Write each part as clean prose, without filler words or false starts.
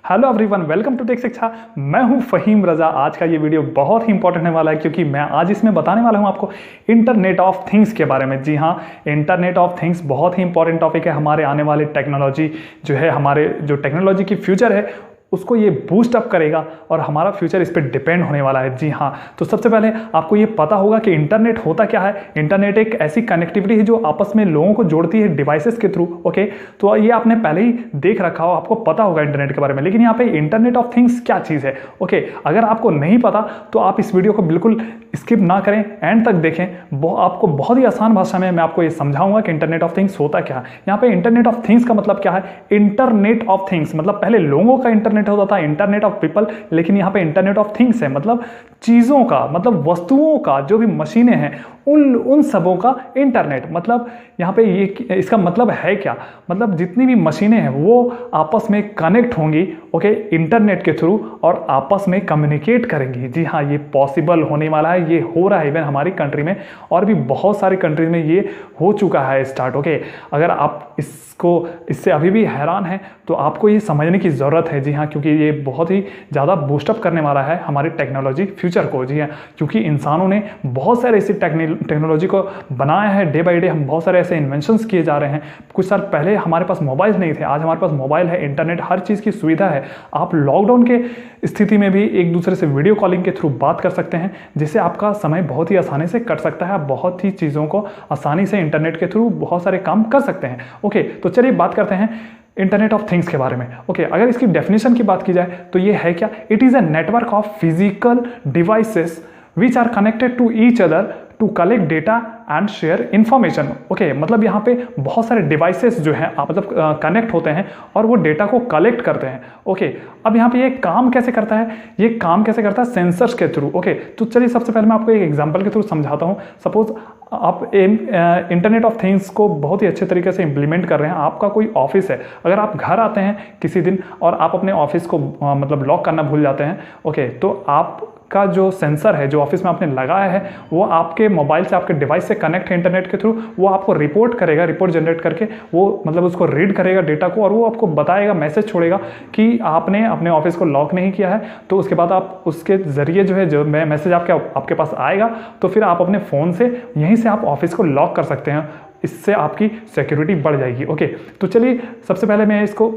Hello everyone, welcome to Tech Shiksha. मैं हूं फहीम रजा। आज का ये वीडियो बहुत ही इंपॉर्टेंट होने वाला है क्योंकि मैं आज इसमें बताने वाला हूं आपको इंटरनेट ऑफ थिंग्स के बारे में। जी हाँ, इंटरनेट ऑफ थिंग्स बहुत ही इंपॉर्टेंट टॉपिक है। हमारे आने वाले टेक्नोलॉजी जो है, हमारे जो टेक्नोलॉजी की फ्यूचर है उसको ये बूस्ट अप करेगा और हमारा फ्यूचर इस पर डिपेंड होने वाला है। जी हाँ, तो सबसे पहले आपको ये पता होगा कि इंटरनेट होता क्या है। इंटरनेट एक ऐसी कनेक्टिविटी है जो आपस में लोगों को जोड़ती है डिवाइसेस के थ्रू। ओके, तो ये आपने पहले ही देख रखा हो, आपको पता होगा इंटरनेट के बारे में। लेकिन यहाँ पे इंटरनेट ऑफ थिंग्स क्या चीज़ है, ओके, अगर आपको नहीं पता तो आप इस वीडियो को बिल्कुल स्किप ना करें, एंड तक देखें। आपको बहुत ही आसान भाषा में मैं आपको ये समझाऊंगा कि इंटरनेट ऑफ थिंग्स होता क्या है। यहाँ पे इंटरनेट ऑफ थिंग्स का मतलब क्या है। इंटरनेट ऑफ थिंग्स मतलब पहले लोगों का इंटरनेट होता था, इंटरनेट ऑफ पीपल, लेकिन यहाँ पे इंटरनेट ऑफ थिंग्स है, मतलब चीजों का, मतलब वस्तुओं का, जो भी मशीनें हैं उन सबों का इंटरनेट। मतलब यहाँ पे ये इसका मतलब है क्या, मतलब जितनी भी मशीनें हैं वो आपस में कनेक्ट होंगी, ओके, इंटरनेट के थ्रू, और आपस में कम्युनिकेट करेंगी। जी हाँ, ये पॉसिबल होने वाला है, ये हो रहा है इवन हमारी कंट्री में, और भी बहुत सारी कंट्रीज में ये हो चुका है स्टार्ट। ओके, अगर आप इससे अभी भी हैरान हैं तो आपको ये समझने की ज़रूरत है। जी हाँ, क्योंकि ये बहुत ही ज़्यादा बूस्टअप करने वाला है हमारी टेक्नोलॉजी फ्यूचर को। जी हाँ, क्योंकि इंसानों ने बहुत सारे ऐसी टेक्नोलॉजी को बनाया है। डे बाई डे हम बहुत सारे ऐसे इन्वेंशंस किए जा रहे हैं। कुछ साल पहले हमारे पास मोबाइल नहीं थे, आज हमारे पास मोबाइल है, इंटरनेट, हर चीज़ की सुविधा है। आप लॉकडाउन के स्थिति में भी एक दूसरे से वीडियो कॉलिंग के थ्रू बात कर सकते हैं, जिससे आपका समय बहुत ही आसानी से कट सकता है। आप बहुत ही चीज़ों को आसानी से इंटरनेट के थ्रू बहुत सारे काम कर सकते हैं। ओके, तो चलिए बात करते हैं इंटरनेट ऑफ थिंग्स के बारे में। ओके, अगर इसकी डेफिनेशन की बात की जाए तो ये है क्या। It is a network of physical devices which are connected to each other to collect data and share information. Okay, मतलब यहाँ पे बहुत सारे डिवाइसेस जो हैं मतलब कनेक्ट होते हैं और वो डेटा को कलेक्ट करते हैं। ओके, अब यहाँ पे ये काम कैसे करता है, ये काम कैसे करता है सेंसर्स के थ्रू। ओके, तो चलिए सबसे पहले मैं आपको एक एग्जांपल के थ्रू समझाता हूँ। सपोज आप इंटरनेट ऑफ थिंग्स को बहुत ही अच्छे तरीके से इंप्लीमेंट कर रहे हैं। आपका कोई ऑफिस है, अगर आप घर आते हैं किसी दिन और आप अपने ऑफिस को मतलब लॉक करना भूल जाते हैं, ओके, तो आपका जो सेंसर है जो ऑफिस में आपने लगाया है वो आपके मोबाइल से, आपके डिवाइस से कनेक्ट है इंटरनेट के थ्रू। वो आपको रिपोर्ट करेगा, रिपोर्ट जनरेट करके वो मतलब उसको रीड करेगा डेटा को, और वो आपको बताएगा, मैसेज छोड़ेगा कि आपने अपने ऑफिस को लॉक नहीं किया है। तो उसके बाद आप उसके जरिए जो है, जो मैसेज आपके पास आएगा, तो फिर आप अपने फ़ोन से यहीं से आप ऑफिस को लॉक कर सकते हैं। इससे आपकी सिक्योरिटी बढ़ जाएगी। ओके, तो चलिए सबसे पहले मैं इसको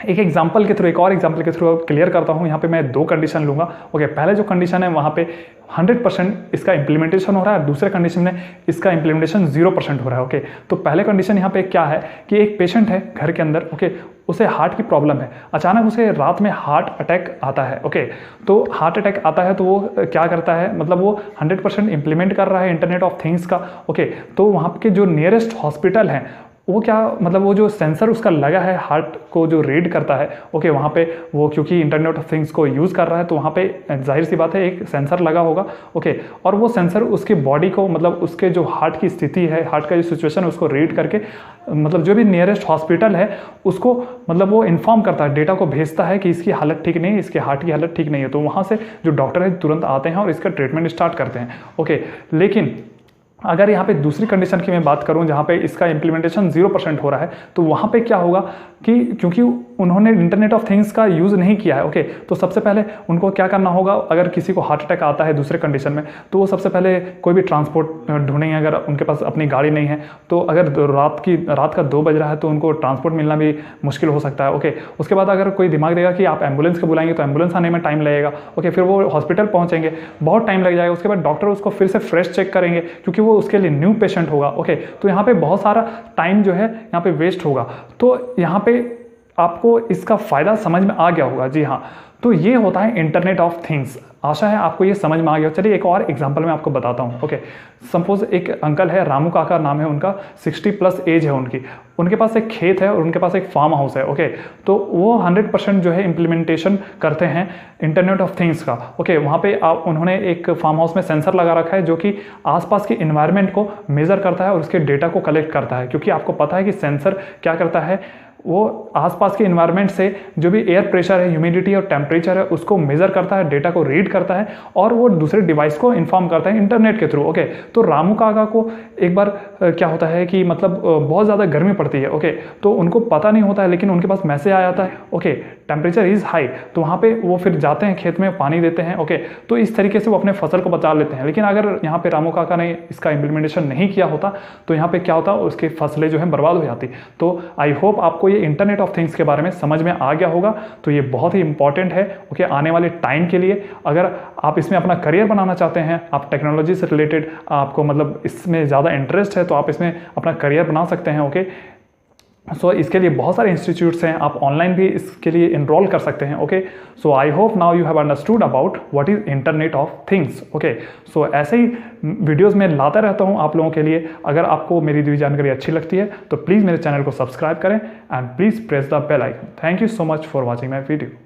एक एग्जाम्पल के थ्रू, एक और एग्जाम्पल के थ्रू क्लियर करता हूँ। यहाँ पे मैं दो कंडीशन लूँगा। ओके, पहले जो कंडीशन है वहाँ पे 100% इसका इंप्लीमेंटेशन हो रहा है, दूसरे कंडीशन में इसका इंप्लीमेंटेशन 0% हो रहा है। ओके, तो पहले कंडीशन यहाँ पे क्या है कि एक पेशेंट है घर के अंदर, ओके, उसे हार्ट की प्रॉब्लम है, अचानक उसे रात में हार्ट अटैक आता है। ओके, तो हार्ट अटैक आता है तो वो क्या करता है, मतलब वो 100% इंप्लीमेंट कर रहा है इंटरनेट ऑफ थिंग्स का। ओके, तो वहाँ के जो नियरेस्ट हॉस्पिटल हैं वो क्या, मतलब वो जो सेंसर उसका लगा है हार्ट को जो रीड करता है, ओके, वहाँ पे वो क्योंकि इंटरनेट ऑफ थिंग्स को यूज़ कर रहा है तो वहाँ पे जाहिर सी बात है एक सेंसर लगा होगा। ओके, और वो सेंसर उसके बॉडी को, मतलब उसके जो हार्ट की स्थिति है, हार्ट का जो सिचुएशन है उसको रीड करके मतलब जो भी नियरेस्ट हॉस्पिटल है उसको मतलब वो इन्फॉर्म करता है, डेटा को भेजता है कि इसकी हालत ठीक नहीं है, इसके हार्ट की हालत ठीक नहीं है। तो वहाँ से जो डॉक्टर है तुरंत आते हैं और इसका ट्रीटमेंट स्टार्ट करते हैं। ओके, लेकिन अगर यहाँ पे दूसरी कंडीशन की मैं बात करूँ जहाँ पे इसका इंप्लीमेंटेशन 0% हो रहा है, तो वहाँ पे क्या होगा कि क्योंकि उन्होंने इंटरनेट ऑफ थिंग्स का यूज़ नहीं किया है। ओके, तो सबसे पहले उनको क्या करना होगा, अगर किसी को हार्ट अटैक आता है दूसरे कंडीशन में, तो वो सबसे पहले कोई भी ट्रांसपोर्ट ढूंढेंगे। अगर उनके पास अपनी गाड़ी नहीं है तो अगर रात का 2 बज रहा है तो उनको ट्रांसपोर्ट मिलना भी मुश्किल हो सकता है। ओके, उसके बाद अगर कोई दिमाग देगा कि आप एम्बुलेंस को बुलाएंगे तो एम्बुलेंस आने में टाइम लगेगा। ओके, फिर वो हॉस्पिटल पहुँचेंगे, बहुत टाइम लग जाएगा। उसके बाद डॉक्टर उसको फिर से फ्रेश चेक करेंगे क्योंकि वो उसके लिए न्यू पेशेंट होगा। ओके, तो यहाँ पे बहुत सारा टाइम जो है यहाँ पे वेस्ट होगा। तो यहाँ पे आपको इसका फायदा समझ में आ गया होगा। जी हाँ, तो ये होता है इंटरनेट ऑफ थिंग्स। आशा है आपको ये समझ में आ गया। चलिए एक और एग्जांपल मैं आपको बताता हूँ। ओके, सपोज एक अंकल है, रामू काका नाम है उनका, 60+ एज है उनके पास एक खेत है और उनके पास एक फार्म हाउस है। ओके, तो वो 100% जो है इंप्लीमेंटेशन करते हैं इंटरनेट ऑफ थिंग्स का। ओके, वहाँ पे उन्होंने एक फार्म हाउस में सेंसर लगा रखा है जो कि आसपास के इन्वायरमेंट को मेजर करता है और उसके डेटा को कलेक्ट करता है। क्योंकि आपको पता है कि सेंसर क्या करता है, वो आसपास के इन्वायरमेंट से जो भी एयर प्रेशर है, ह्यूमिडिटी और टेम्परेचर है उसको मेजर करता है, डेटा को रीड करता है और वो दूसरे डिवाइस को इन्फॉर्म करता है इंटरनेट के थ्रू। ओके, तो रामू काका को एक बार क्या होता है कि मतलब बहुत ज़्यादा गर्मी पड़ती है। ओके, तो उनको पता नहीं होता है लेकिन उनके पास मैसेज आ जाता है। ओके, टेम्परेचर इज़ हाई, तो वहाँ पे वो फिर जाते हैं खेत में, पानी देते हैं, ओके। तो इस तरीके से वो अपने फसल को बचा लेते हैं। लेकिन अगर यहाँ पे रामू काका ने इसका इम्प्लीमेंटेशन नहीं किया होता तो यहाँ पे क्या होता, उसकी फसलें जो है बर्बाद हो जाती। तो आई होप आपको ये इंटरनेट ऑफ थिंग्स के बारे में समझ में आ गया होगा। तो ये बहुत ही इंपॉर्टेंट है, ओके, आने वाले टाइम के लिए। अगर आप इसमें अपना करियर बनाना चाहते हैं, आप टेक्नोलॉजी से रिलेटेड आपको मतलब इसमें ज़्यादा इंटरेस्ट है, तो आप इसमें अपना करियर बना सकते हैं, ओके। सो इसके लिए बहुत सारे इंस्टीट्यूट्स हैं, आप ऑनलाइन भी इसके लिए इनरोल कर सकते हैं, okay. So I hope now you have understood about what is internet of things, okay. So ऐसे ही वीडियोस में लाता रहता हूं आप लोगों के लिए। अगर आपको मेरी दी जानकारी अच्छी लगती है तो प्लीज़ मेरे चैनल को सब्सक्राइब करें and please press the bell icon. Thank you so much for watching my video.